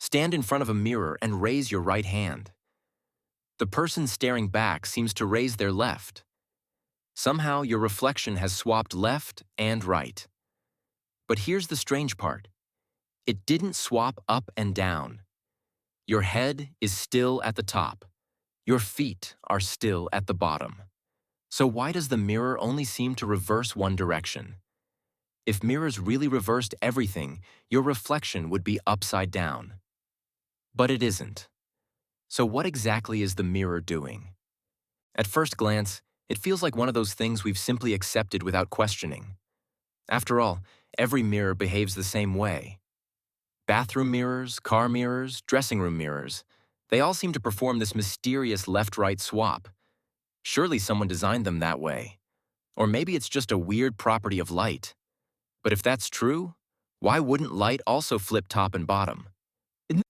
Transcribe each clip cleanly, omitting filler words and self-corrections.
Stand in front of a mirror and raise your right hand. The person staring back seems to raise their left. Somehow, your reflection has swapped left and right. But here's the strange part. It didn't swap up and down. Your head is still at the top. Your feet are still at the bottom. So why does the mirror only seem to reverse one direction? If mirrors really reversed everything, your reflection would be upside down. But it isn't. So what exactly is the mirror doing? At first glance, it feels like one of those things we've simply accepted without questioning. After all, every mirror behaves the same way. Bathroom mirrors, car mirrors, dressing room mirrors, they all seem to perform this mysterious left-right swap. Surely someone designed them that way. Or maybe it's just a weird property of light. But if that's true, why wouldn't light also flip top and bottom?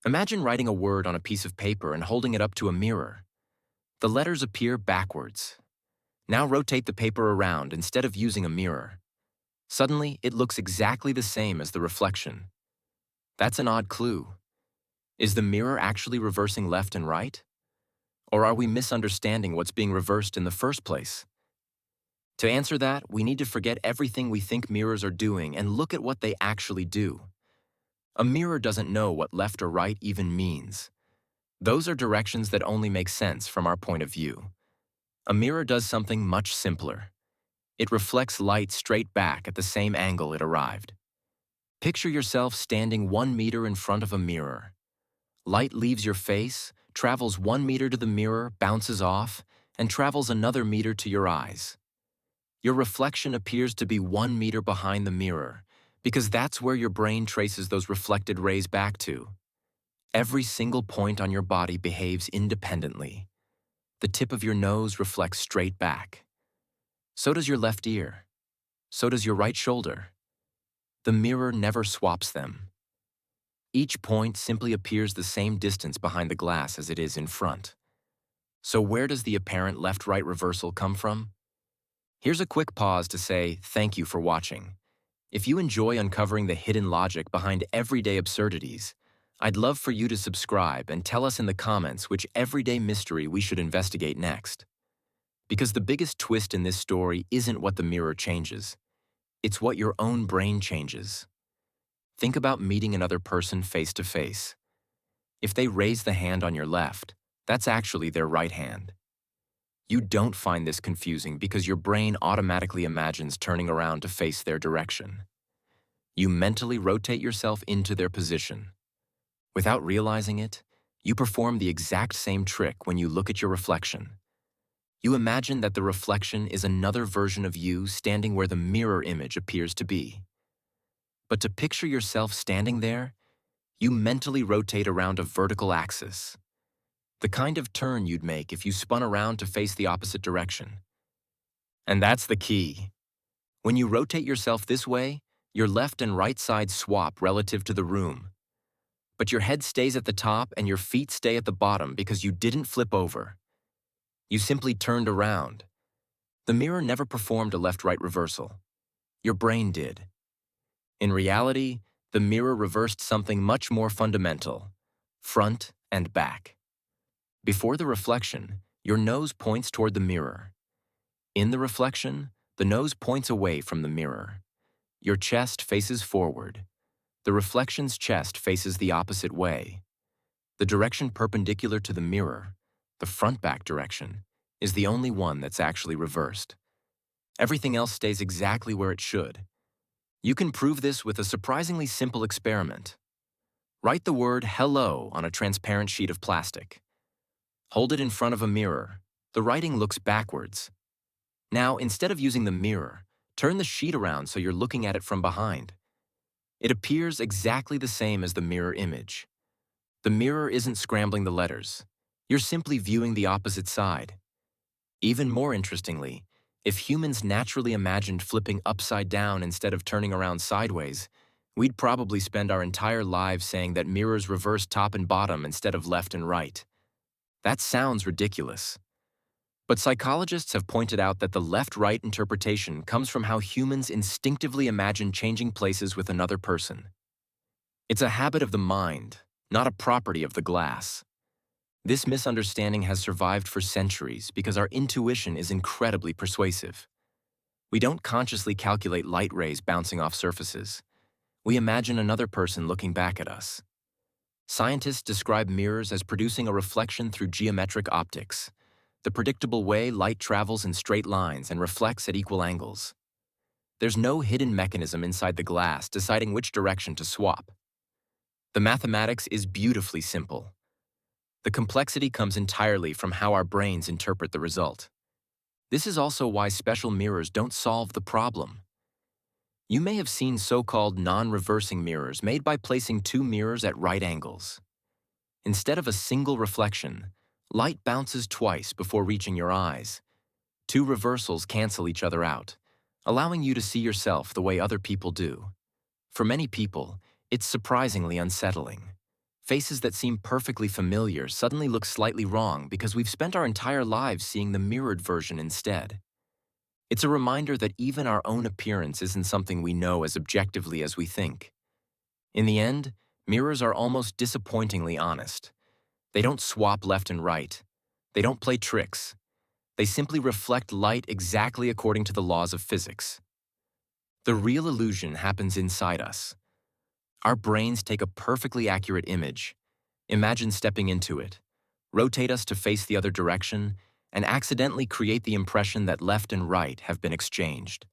Imagine writing a word on a piece of paper and holding it up to a mirror. The letters appear backwards. Now rotate the paper around instead of using a mirror. Suddenly, it looks exactly the same as the reflection. That's an odd clue. Is the mirror actually reversing left and right? Or are we misunderstanding what's being reversed in the first place? To answer that, we need to forget everything we think mirrors are doing and look at what they actually do. A mirror doesn't know what left or right even means. Those are directions that only make sense from our point of view. A mirror does something much simpler. It reflects light straight back at the same angle it arrived. Picture yourself standing 1 meter in front of a mirror. Light leaves your face, travels 1 meter to the mirror, bounces off, and travels another meter to your eyes. Your reflection appears to be 1 meter behind the mirror, because that's where your brain traces those reflected rays back to. Every single point on your body behaves independently. The tip of your nose reflects straight back. So does your left ear. So does your right shoulder. The mirror never swaps them. Each point simply appears the same distance behind the glass as it is in front. So where does the apparent left-right reversal come from? Here's a quick pause to say thank you for watching. If you enjoy uncovering the hidden logic behind everyday absurdities, I'd love for you to subscribe and tell us in the comments which everyday mystery we should investigate next. Because the biggest twist in this story isn't what the mirror changes. It's what your own brain changes. Think about meeting another person face to face. If they raise the hand on your left, that's actually their right hand. You don't find this confusing because your brain automatically imagines turning around to face their direction. You mentally rotate yourself into their position. Without realizing it, you perform the exact same trick when you look at your reflection. You imagine that the reflection is another version of you standing where the mirror image appears to be. But to picture yourself standing there, you mentally rotate around a vertical axis, the kind of turn you'd make if you spun around to face the opposite direction. And that's the key. When you rotate yourself this way, your left and right sides swap relative to the room. But your head stays at the top and your feet stay at the bottom because you didn't flip over. You simply turned around. The mirror never performed a left-right reversal. Your brain did. In reality, the mirror reversed something much more fundamental: front and back. Before the reflection, your nose points toward the mirror. In the reflection, the nose points away from the mirror. Your chest faces forward. The reflection's chest faces the opposite way. The direction perpendicular to the mirror, the front-back direction, is the only one that's actually reversed. Everything else stays exactly where it should. You can prove this with a surprisingly simple experiment. Write the word hello on a transparent sheet of plastic. Hold it in front of a mirror. The writing looks backwards. Now, instead of using the mirror, turn the sheet around so you're looking at it from behind. It appears exactly the same as the mirror image. The mirror isn't scrambling the letters. You're simply viewing the opposite side. Even more interestingly, if humans naturally imagined flipping upside down instead of turning around sideways, we'd probably spend our entire lives saying that mirrors reverse top and bottom instead of left and right. That sounds ridiculous. But psychologists have pointed out that the left-right interpretation comes from how humans instinctively imagine changing places with another person. It's a habit of the mind, not a property of the glass. This misunderstanding has survived for centuries because our intuition is incredibly persuasive. We don't consciously calculate light rays bouncing off surfaces. We imagine another person looking back at us. Scientists describe mirrors as producing a reflection through geometric optics, the predictable way light travels in straight lines and reflects at equal angles. There's no hidden mechanism inside the glass deciding which direction to swap. The mathematics is beautifully simple. The complexity comes entirely from how our brains interpret the result. This is also why special mirrors don't solve the problem. You may have seen so-called non-reversing mirrors made by placing two mirrors at right angles. Instead of a single reflection, light bounces twice before reaching your eyes. Two reversals cancel each other out, allowing you to see yourself the way other people do. For many people, it's surprisingly unsettling. Faces that seem perfectly familiar suddenly look slightly wrong because we've spent our entire lives seeing the mirrored version instead. It's a reminder that even our own appearance isn't something we know as objectively as we think. In the end, mirrors are almost disappointingly honest. They don't swap left and right. They don't play tricks. They simply reflect light exactly according to the laws of physics. The real illusion happens inside us. Our brains take a perfectly accurate image, imagine stepping into it, rotate us to face the other direction, and accidentally create the impression that left and right have been exchanged.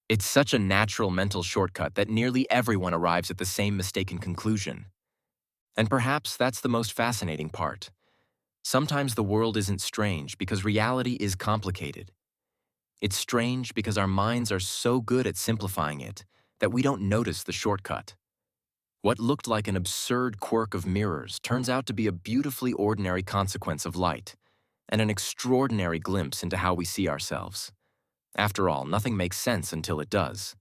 It's such a natural mental shortcut that nearly everyone arrives at the same mistaken conclusion. And perhaps that's the most fascinating part. Sometimes the world isn't strange because reality is complicated. It's strange because our minds are so good at simplifying it that we don't notice the shortcut. What looked like an absurd quirk of mirrors turns out to be a beautifully ordinary consequence of light, and an extraordinary glimpse into how we see ourselves. After all, nothing makes sense until it does.